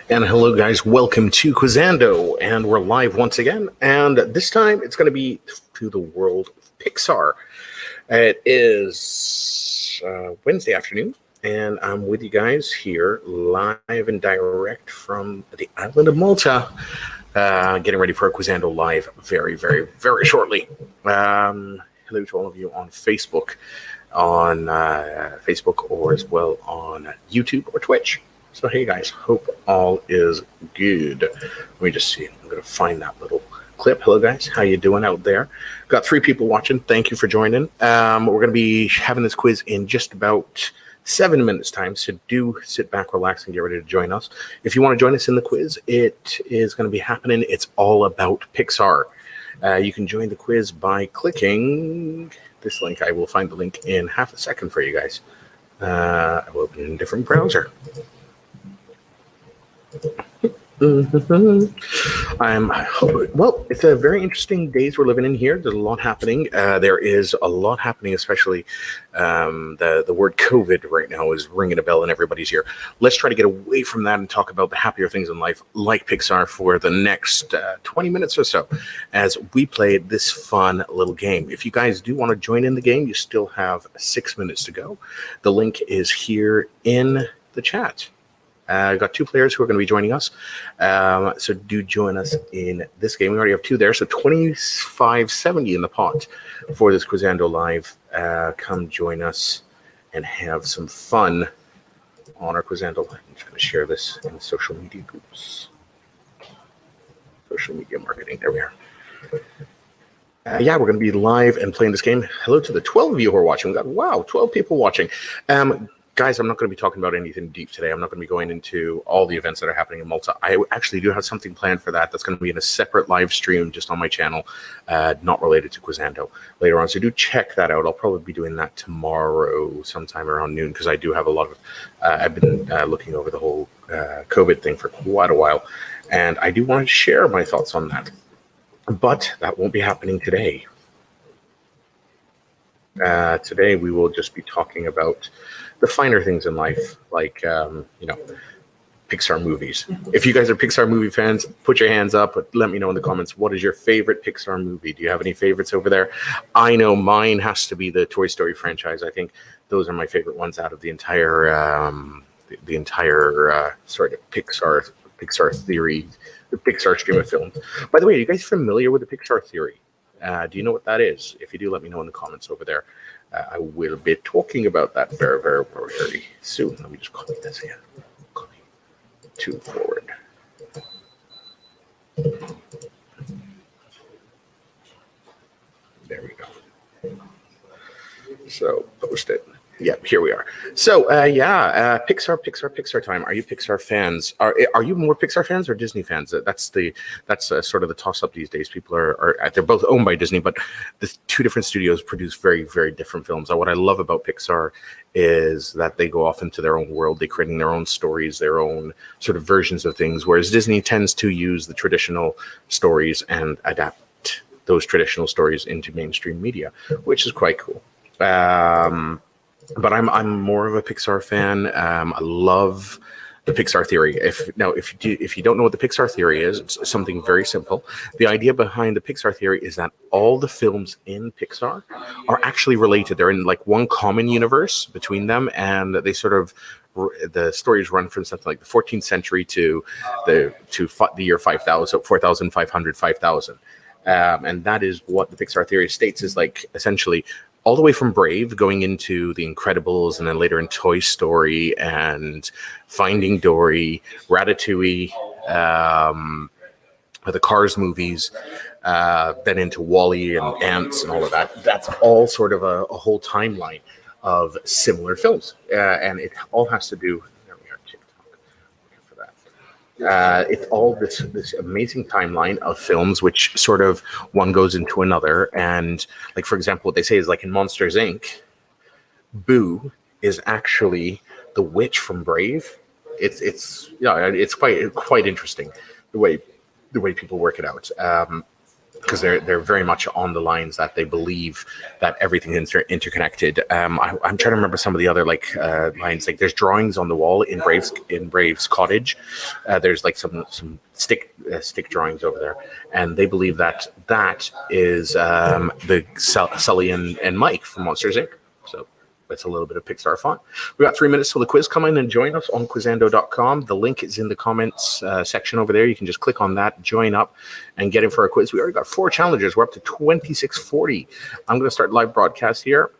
And hello, guys. Welcome to Quizando, and we're live once again. And this time, it's going to be to the world of Pixar. It is Wednesday afternoon, and I'm with you guys here live and direct from the island of Malta, getting ready for a Quizando live very, very, very shortly. Hello to all of you on Facebook, or as well on YouTube or Twitch. So hey guys, hope all is good. Let me just see. I'm gonna find that little clip. Hello guys, how you doing out there? Got 3 people watching. Thank you for joining. We're gonna be having this quiz in just about 7 minutes time. So do sit back, relax, and get ready to join us. If you want to join us in the quiz, it is going to be happening. It's all about Pixar. You can join the quiz by clicking this link. I will find the link in half a second for you guys. I will open it in a different browser. Well, it's a very interesting days we're living in here. There's a lot happening. There is a lot happening, especially the word COVID right now is ringing a bell in everybody's ear. Let's try to get away from that and talk about the happier things in life, like Pixar, for the next 20 minutes or so, as we play this fun little game. If you guys do want to join in the game, you still have 6 minutes to go. The link is here in the chat. I've got 2 players who are going to be joining us, so do join us in this game. We already have 2 there, so $25.70 in the pot for this Quizando Live. Come join us and have some fun on our Quizando Live. I'm just going to share this in social media groups. Social media marketing, there we are. Yeah, we're going to be live and playing this game. Hello to the 12 of you who are watching. We got, wow, 12 people watching. Guys, I'm not going to be talking about anything deep today. I'm not going to be going into all the events that are happening in Malta. I actually do have something planned for that. That's going to be in a separate live stream just on my channel, not related to Quizando later on. So do check that out. I'll probably be doing that tomorrow sometime around noon, because I do have a lot of, I've been looking over the whole COVID thing for quite a while, and I do want to share my thoughts on that. But that won't be happening today. Today we will just be talking about the finer things in life, like Pixar movies. If you guys are Pixar movie fans, put your hands up. But let me know in the comments, what is your favorite Pixar movie? Do you have any favorites over there? I know mine has to be the Toy Story franchise. I think those are my favorite ones out of the entire sort of Pixar Theory, the Pixar stream of films. By the way, are you guys familiar with the Pixar Theory? Do you know what that is? If you do, let me know in the comments over there. I will be talking about that very, very, very soon. Let me just copy this here. Copy to forward. There we go. So post it. Yeah, here we are. So Pixar time. Are you Pixar fans? Are you more Pixar fans or Disney fans? That's sort of the toss up these days. People are they're both owned by Disney, but the 2 different studios produce very, very different films. What I love about Pixar is that they go off into their own world. They're creating their own stories, their own sort of versions of things, whereas Disney tends to use the traditional stories and adapt those traditional stories into mainstream media, which is quite cool. But I'm more of a Pixar fan. I love the Pixar Theory. If you don't know what the Pixar Theory is, it's something very simple. The idea behind the Pixar Theory is that all the films in Pixar are actually related. They're in like one common universe between them, and they sort of, the stories run from something like the 14th century to the year 5000, so 4500, 5000. And that is what the Pixar Theory states, is like essentially all the way from Brave going into The Incredibles, and then later in Toy Story and Finding Dory, Ratatouille, the Cars movies, then into Wall-E and Ants and all of that. That's all sort of a whole timeline of similar films. And it all has to do, there we are, TikTok, looking for that. It's all this amazing timeline of films, which sort of one goes into another. And like, for example, what they say is like in Monsters, Inc., Boo is actually the witch from Brave. It's quite interesting the way people work it out. because they're very much on the lines that they believe that everything is interconnected. I'm trying to remember some of the other lines. Like there's drawings on the wall in Brave's cottage. There's like some stick drawings over there, and they believe that is the Sully and Mike from Monsters Inc. So it's a little bit of Pixar fun. We got 3 minutes till the quiz. Come in and join us on Quizando.com. The link is in the comments section over there. You can just click on that, join up, and get in for a quiz. We already got 4 challengers. We're up to 2640. I'm going to start live broadcast here.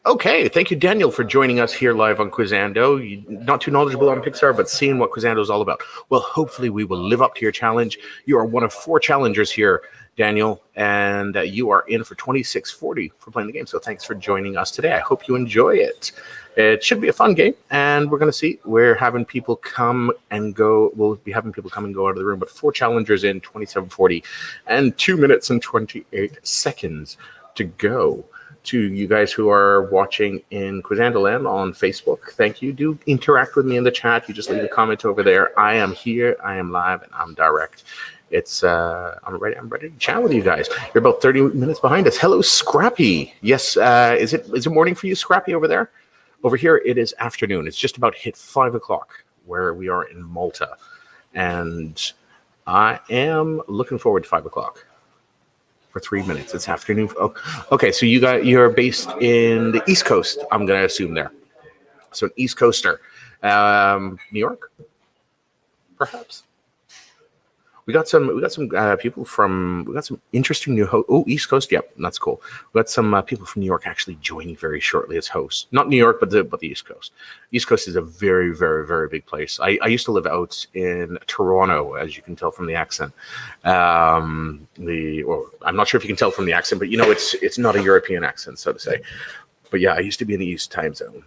Okay, thank you, Daniel, for joining us here live on Quizando. You're not too knowledgeable on Pixar, but seeing what Quizando is all about. Well, hopefully we will live up to your challenge. You are one of 4 challengers here, Daniel, and you are in for 2640 for playing the game. So thanks for joining us today. I hope you enjoy it. It should be a fun game, and we're going to see. We're having people come and go. We'll be having people come and go out of the room, but 4 challengers in 2740 and 2 minutes and 28 seconds to go. To you guys who are watching in Quizandoland on Facebook, thank you. Do interact with me in the chat. You just leave a comment over there. I am here. I am live, and I'm direct. It's I'm ready to chat with you guys. You're about 30 minutes behind us. Hello, Scrappy. Yes, is it morning for you, Scrappy, over there? Over here, it is afternoon. It's just about hit 5 o'clock where we are in Malta, and I am looking forward to 5 o'clock. For 3 minutes. It's afternoon. Oh, okay, so you're based in the East Coast, I'm going to assume there. So an East Coaster. New York? Perhaps. We got some people from, we got some interesting new East Coast. Yep, that's cool. We got some people from New York actually joining very shortly as hosts. Not New York, but the East Coast. East Coast is a very, very, very big place. I used to live out in Toronto, as you can tell from the accent. I'm not sure if you can tell from the accent, but it's not a European accent, so to say. But yeah, I used to be in the East time zone.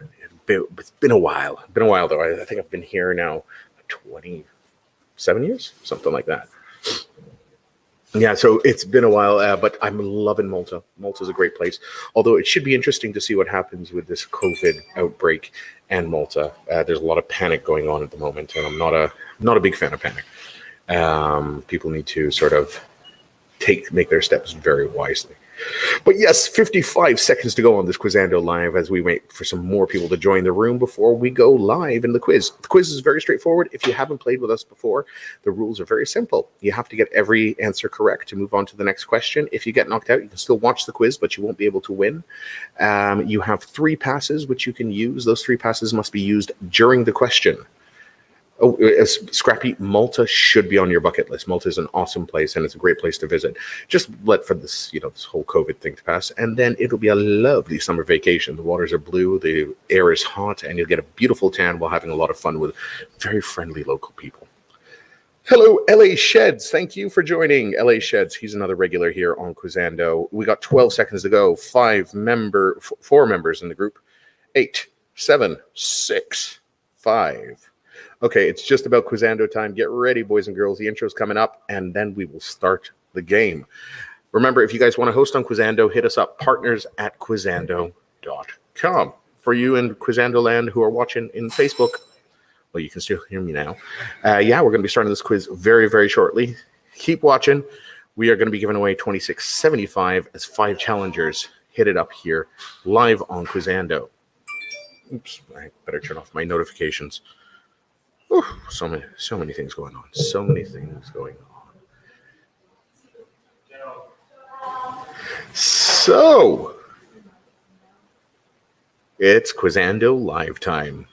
It's been a while. Though. I think I've been here now 27 years, something like that. Yeah, so it's been a while, but I'm loving Malta. Malta's a great place. Although it should be interesting to see what happens with this COVID outbreak and Malta. There's a lot of panic going on at the moment, and I'm not a big fan of panic. People need to sort of make their steps very wisely. But yes, 55 seconds to go on this Quizando Live as we wait for some more people to join the room before we go live in the quiz. The quiz is very straightforward. If you haven't played with us before, the rules are very simple. You have to get every answer correct to move on to the next question. If you get knocked out, you can still watch the quiz, but you won't be able to win. You have 3 passes which you can use. Those 3 passes must be used during the question. Oh, Scrappy, Malta should be on your bucket list. Malta is an awesome place, and it's a great place to visit. Just let for this, this whole COVID thing to pass, and then it'll be a lovely summer vacation. The waters are blue, the air is hot, and you'll get a beautiful tan while having a lot of fun with very friendly local people. Hello, LA Sheds. Thank you for joining. LA Sheds, he's another regular here on Quizando. We got 12 seconds to go. 4 members in the group. 8, 7, 6, 5. Okay, it's just about Quizando time. Get ready, boys and girls. The intro's coming up, and then we will start the game. Remember, if you guys want to host on Quizando, hit us up, partners@quizando.com. For you in Quizando land who are watching in Facebook, well, you can still hear me now. We're going to be starting this quiz very, very shortly. Keep watching. We are going to be giving away 2675 as 5 challengers hit it up here live on Quizando. Oops, I better turn off my notifications. Whew, so many things going on. So many things going on. So it's Quizando live time.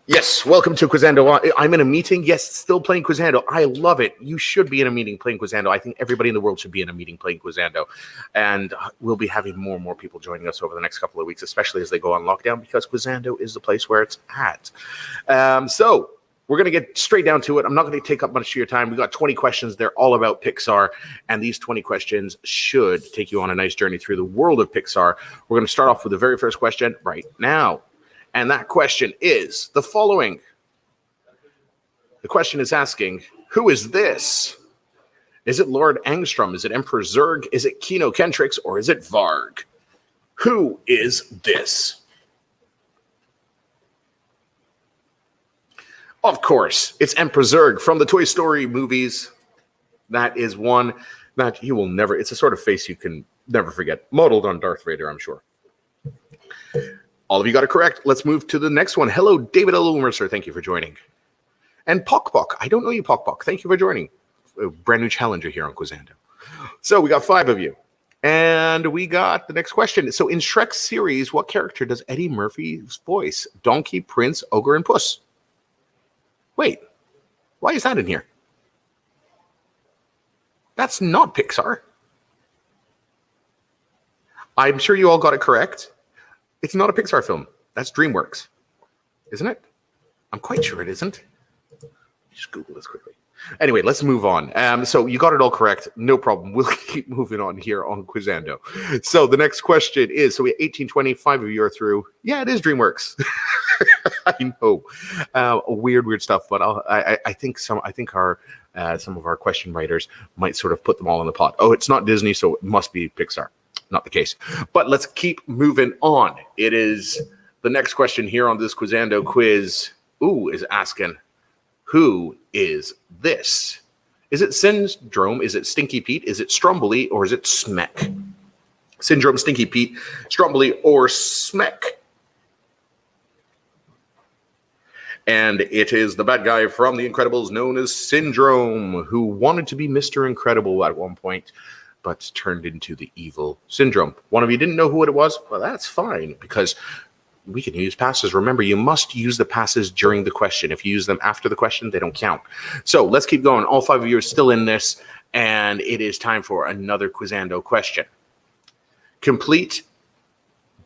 Yes, welcome to Quizando. I'm in a meeting. Yes, still playing Quizando. I love it. You should be in a meeting playing Quizando. I think everybody in the world should be in a meeting playing Quizando. And we'll be having more and more people joining us over the next couple of weeks, especially as they go on lockdown, because Quizando is the place where it's at. So we're going to get straight down to it. I'm not going to take up much of your time. We've got 20 questions. They're all about Pixar. And these 20 questions should take you on a nice journey through the world of Pixar. We're going to start off with the very first question right now. And that question is the following. The question is asking, who is this? Is it Lord Angstrom? Is it Emperor Zurg? Is it Kino Kentrix? Or is it Varg? Who is this? Of course, it's Emperor Zurg from the Toy Story movies. That is one that you will never, it's a sort of face you can never forget. Modeled on Darth Vader, I'm sure. All of you got it correct. Let's move to the next one. Hello, David L. Mercer. Thank you for joining. And Pock Pock. I don't know you, Pock Pock. Thank you for joining. A brand new challenger here on Quizando. So we got 5 of you. And we got the next question. So in Shrek's series, what character does Eddie Murphy's voice? Donkey, Prince, Ogre, and Puss. Wait, why is that in here? That's not Pixar. I'm sure you all got it correct. It's not a Pixar film. That's DreamWorks. Isn't it? I'm quite sure it isn't. Just Google this quickly. Anyway, let's move on. So you got it all correct. No problem. We'll keep moving on here on Quizando. So the next question is, so we have 18, 20, 5 of you are through. Yeah, it is DreamWorks. I know. Weird stuff, but I think some of our question writers might sort of put them all in the pot. Oh, it's not Disney, so it must be Pixar. Not the case. But let's keep moving on. It is the next question here on this Quizando quiz. Is asking, who is this? Is it Syndrome? Is it Stinky Pete? Is it Stromboli? Or is it Smek? Syndrome, Stinky Pete, Stromboli, or Smek? And it is the bad guy from The Incredibles known as Syndrome, who wanted to be Mr. Incredible at one point, but turned into the evil Syndrome. One of you didn't know who it was? Well, that's fine, because we can use passes. Remember, you must use the passes during the question. If you use them after the question, they don't count. So let's keep going. All 5 of you are still in this, and it is time for another Quizando question. Complete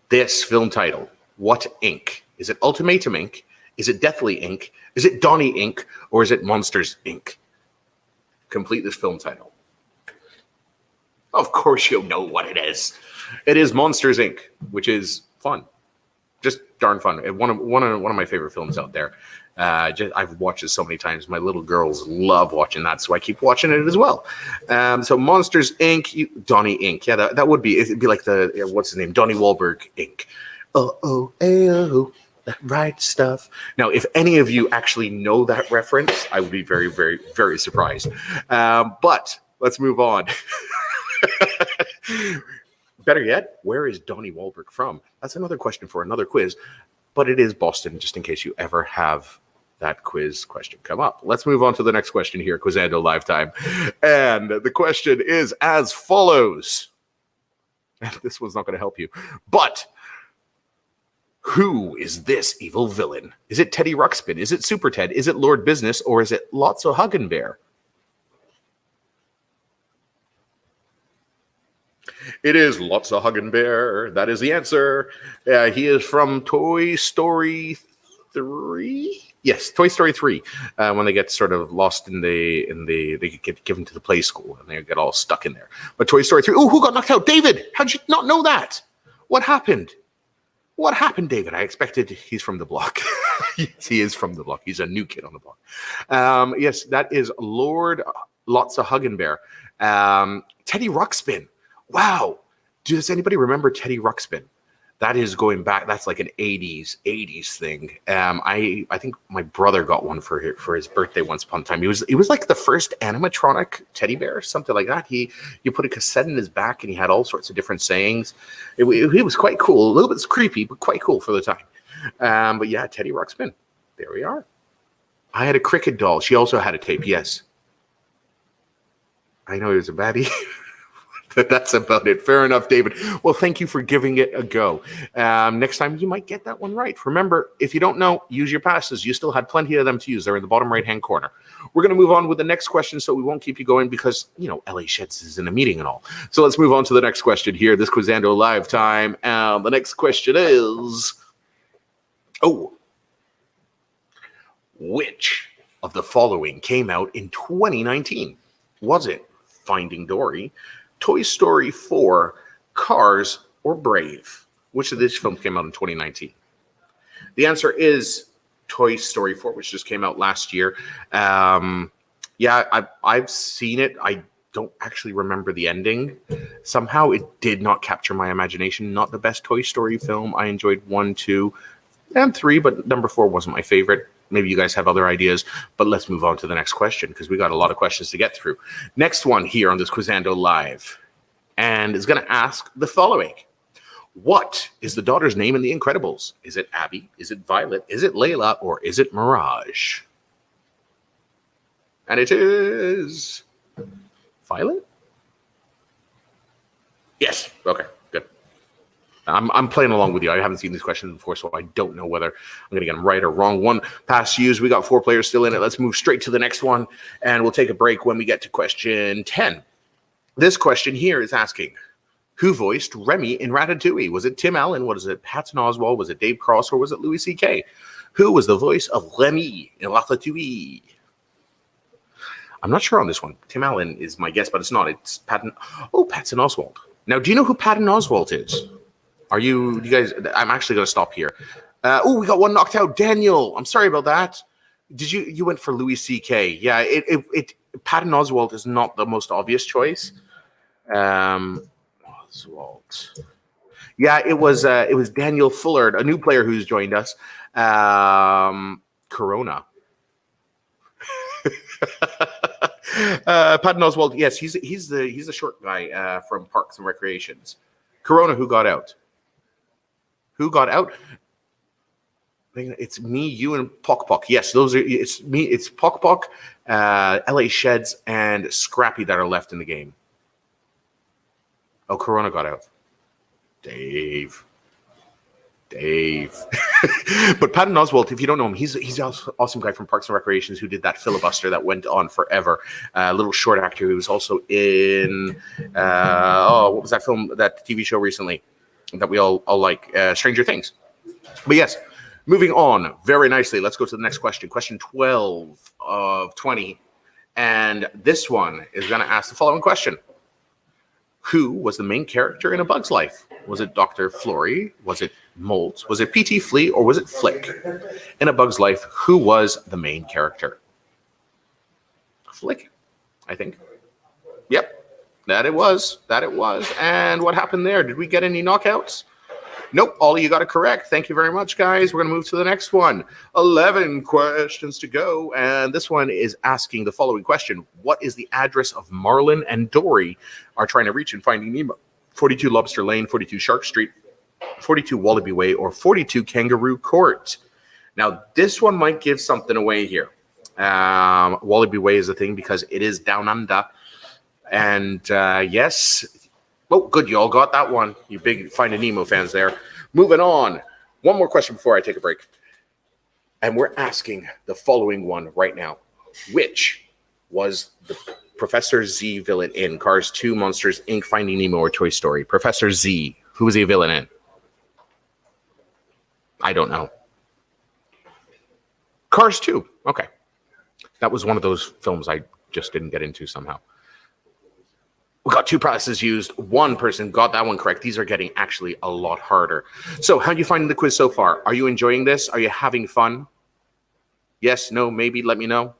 this film title. What Inc.? Is it Ultimatum Inc.? Is it Deathly Inc.? Is it Donnie Inc.? Or is it Monsters Inc.? Complete this film title. Of course you'll know what it is. It is Monsters Inc., which is fun. Just darn fun. One of my favorite films out there. I've watched it so many times. My little girls love watching that, so I keep watching it as well. So Monsters Inc., Donnie Inc. Yeah, that would be. It'd be like what's his name? Donnie Wahlberg Inc. Oh, that right stuff. Now, if any of you actually know that reference, I would be very, very, very surprised. But let's move on. Better yet, where is Donnie Wahlberg from? That's another question for another quiz, but it is Boston, just in case you ever have that quiz question come up. Let's move on to the next question here, Quizando Lifetime. And the question is as follows. And this one's not going to help you, but who is this evil villain? Is it Teddy Ruxpin? Is it Super Ted? Is it Lord Business? Or is it Lotso Huggenbear? It is Lotso Huggenbear. That is the answer. He is from Toy Story 3. Yes, Toy Story 3. When they get sort of lost they get given to the play school and they get all stuck in there. But Toy Story 3. Oh, who got knocked out? David. How'd you not know that? What happened? What happened, David? I expected he's from the block. Yes, he is from the block. He's a new kid on the block. Yes, that is Lord Lotso Huggenbear. Teddy Ruxpin. Wow. Does anybody remember Teddy Ruxpin? That is going back. That's like an 80s thing. I think my brother got one for his birthday once upon a time. It was like the first animatronic teddy bear, something like that. You put a cassette in his back and he had all sorts of different sayings. It was quite cool. A little bit creepy, but quite cool for the time. But yeah, Teddy Ruxpin. There we are. I had a cricket doll. She also had a tape. Yes. I know he was a baddie. But that's about it. Fair enough, David. Well, thank you for giving it a go. Next time, you might get that one right. Remember, if you don't know, use your passes. You still had plenty of them to use. They're in the bottom right-hand corner. We're going to move on with the next question, so we won't keep you going because, L.A. Sheds is in a meeting and all. So let's move on to the next question here. This Quizando Live Time. The next question is, which of the following came out in 2019? Was it Finding Dory, Toy Story 4, Cars, or Brave? Which of these films came out in 2019? The answer is Toy Story 4, which just came out last year. I've seen it. I don't actually remember the ending. Somehow it did not capture my imagination. Not the best Toy Story film. I enjoyed 1, 2, and 3, but number 4 wasn't my favorite. maybe you guys have other ideas, but let's move on to the next question because we got a lot of questions to get through. Next one here on this Quizando Live, and is going to ask the following. What is the daughter's name in The Incredibles? Is it Abby? Is it Violet? Is it Layla? Or is it Mirage? And it is Violet? Yes. Okay, good. I'm playing along with you. I haven't seen these questions before, so I don't know whether I'm going to get them right or wrong. One pass used. We got 4 players still in it. Let's move straight to the next one, and we'll take a break when we get to question 10. This question here is asking, who voiced Remi in Ratatouille? Was it Tim Allen? Was it Patton Oswalt? Was it Dave Cross? Or was it Louis C.K.? Who was the voice of Remi in Ratatouille? I'm not sure on this one. Tim Allen is my guess, but it's not. It's Patton. Oh, Patton Oswalt. Now, do you know who Patton Oswalt is? You guys, I'm actually going to stop here. We got one knocked out. Daniel, I'm sorry about that. You went for Louis C.K. Yeah, Patton Oswalt is not the most obvious choice. Oswalt. Yeah, it was Daniel Fullard, a new player who's joined us. Corona. Patton Oswalt, yes, he's the short guy from Parks and Recreations. Corona, who got out? Who got out? It's me, you, and Pock Pock. Yes, it's me. It's Pock Pock, LA Sheds, and Scrappy that are left in the game. Oh, Corona got out. Dave. But Patton Oswalt, if you don't know him, he's an awesome guy from Parks and Recreations who did that filibuster that went on forever. A little short actor who was also in what was that film, that TV show recently that we all like, Stranger Things. But yes, moving on very nicely. Let's go to the next question. Question 12 of 20. And this one is going to ask the following question. Who was the main character in A Bug's Life? Was it Dr. Flory? Was it Molt? Was it P.T. Flea? Or was it Flick? In A Bug's Life, who was the main character? Flick, I think. Yep, that it was. And what happened there? Did we get any knockouts? Nope, all of you got it correct. Thank you very much, guys. We're going to move to the next one. 11 questions to go. And this one is asking the following question. What is the address of Marlin and Dory are trying to reach in Finding Nemo? 42 Lobster Lane, 42 Shark Street, 42 Wallaby Way, or 42 Kangaroo Court? Now, this one might give something away here. Wallaby Way is the thing because it is down under. And yes... Oh, good. You all got that one. You big Finding Nemo fans there. Moving on. One more question before I take a break. And we're asking the following one right now. Which was the Professor Z villain in Cars 2, Monsters, Inc., Finding Nemo, or Toy Story? Professor Z. Who was he a villain in? I don't know. Cars 2. Okay. That was one of those films I just didn't get into somehow. We got 2 passes used. One person got that one correct. These are getting actually a lot harder. So how are you finding the quiz so far? Are you enjoying this? Are you having fun? Yes, no, maybe, let me know.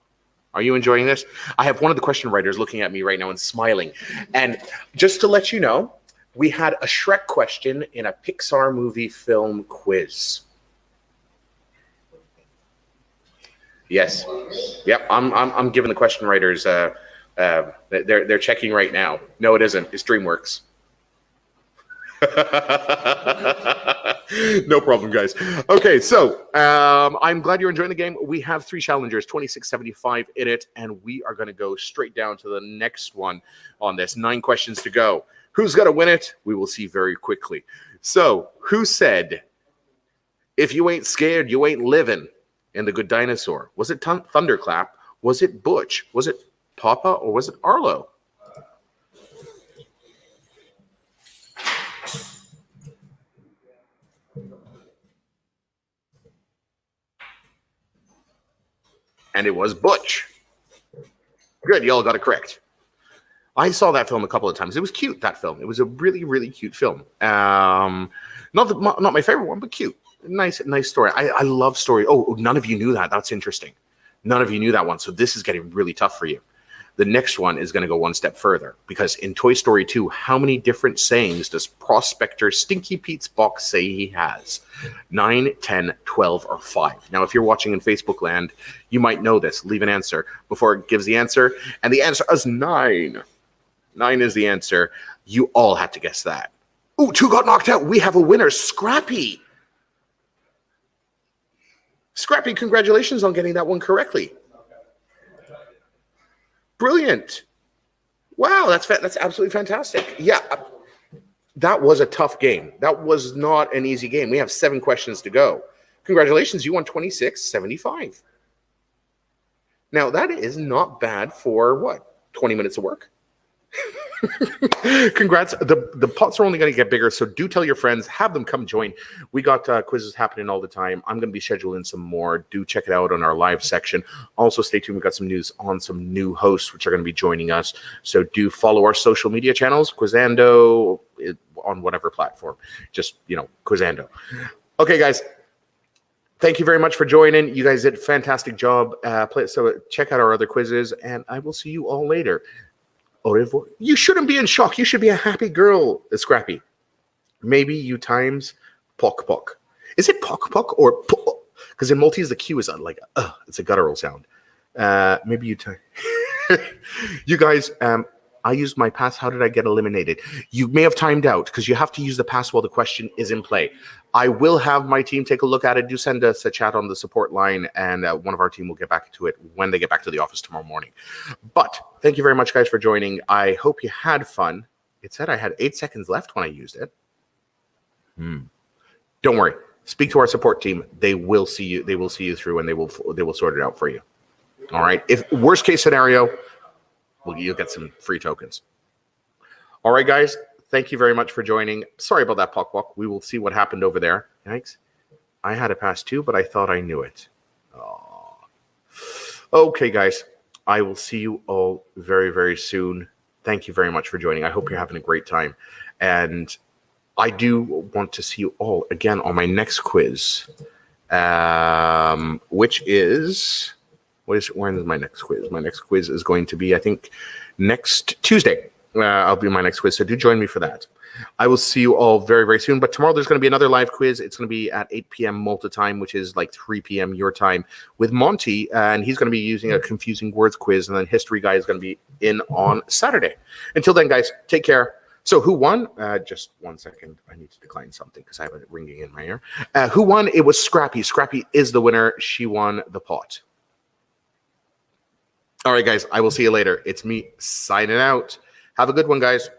Are you enjoying this? I have one of the question writers looking at me right now and smiling. And just to let you know, we had a Shrek question in a Pixar movie film quiz. Yes. Yep, I'm giving the question writers... they're checking right now. No, it isn't. It's DreamWorks. No problem, guys. Okay, so I'm glad you're enjoying the game. We have 3 challengers, 26.75 in it, and we are going to go straight down to the next one on this. 9 questions to go. Who's going to win it? We will see very quickly. So, who said, if you ain't scared, you ain't living in The Good Dinosaur? Was it Thunderclap? Was it Butch? Was it Papa, or was it Arlo? And it was Butch. Good, y'all got it correct. I saw that film a couple of times. It was cute, that film. It was a really, really cute film. Not my favorite one, but cute. Nice story. I love story. Oh, none of you knew that. That's interesting. None of you knew that one. So this is getting really tough for you. The next one is going to go one step further, because in Toy Story 2, how many different sayings does Prospector Stinky Pete's box say he has? 9, 10, 12, or 5? Now, if you're watching in Facebook land, you might know this. Leave an answer before it gives the answer. And the answer is 9. 9 is the answer. You all had to guess that. Ooh, 2 got knocked out. We have a winner, Scrappy. Scrappy, congratulations on getting that one correctly. Brilliant. Wow, that's absolutely fantastic. Yeah, that was a tough game. That was not an easy game. We have 7 questions to go. Congratulations, you won 26.75. Now, that is not bad for, what, 20 minutes of work? Congrats. The pots are only going to get bigger, so do tell your friends, have them come join. We got quizzes happening all the time. I'm going to be scheduling some more. Do check it out on our live section. Also, stay tuned. We got some news on some new hosts which are going to be joining us. So do follow our social media channels, Quizando, on whatever platform. Just, Quizando. Okay, guys. Thank you very much for joining. You guys did a fantastic job. So check out our other quizzes, and I will see you all later. Au revoir. You shouldn't be in shock. You should be a happy girl, Scrappy. Maybe you times pock pock. Is it pock pock or pock? Because in Maltese, the Q is like, it's a guttural sound. Maybe you time. You guys, I used my pass. How did I get eliminated? You may have timed out because you have to use the pass while the question is in play. I will have my team take a look at it. Do send us a chat on the support line, and one of our team will get back to it when they get back to the office tomorrow morning. But thank you very much, guys, for joining. I hope you had fun. It said I had 8 seconds left when I used it. Don't worry. Speak to our support team. They will see you. They will see you through, and they will sort it out for you. All right. If worst case scenario, you'll get some free tokens. All right, guys. Thank you very much for joining. Sorry about that, Puck Walk. We will see what happened over there. Yikes. I had a pass too, but I thought I knew it. Oh. Okay, guys. I will see you all very, very soon. Thank you very much for joining. I hope you're having a great time. And I do want to see you all again on my next quiz, which is... when is my next quiz? My next quiz is going to be, I think, next Tuesday. I'll be my next quiz, so do join me for that. I will see you all very, very soon. But tomorrow there's going to be another live quiz. It's going to be at 8 p.m. Malta time, which is like 3 p.m. your time, with Monty, and he's going to be using a confusing words quiz, and then History Guy is going to be in on Saturday. Until then, guys, take care. So who won? Just 1 second. I need to decline something because I have it ringing in my ear. Who won? It was Scrappy. Scrappy is the winner. She won the pot. All right, guys, I will see you later. It's me signing out. Have a good one, guys.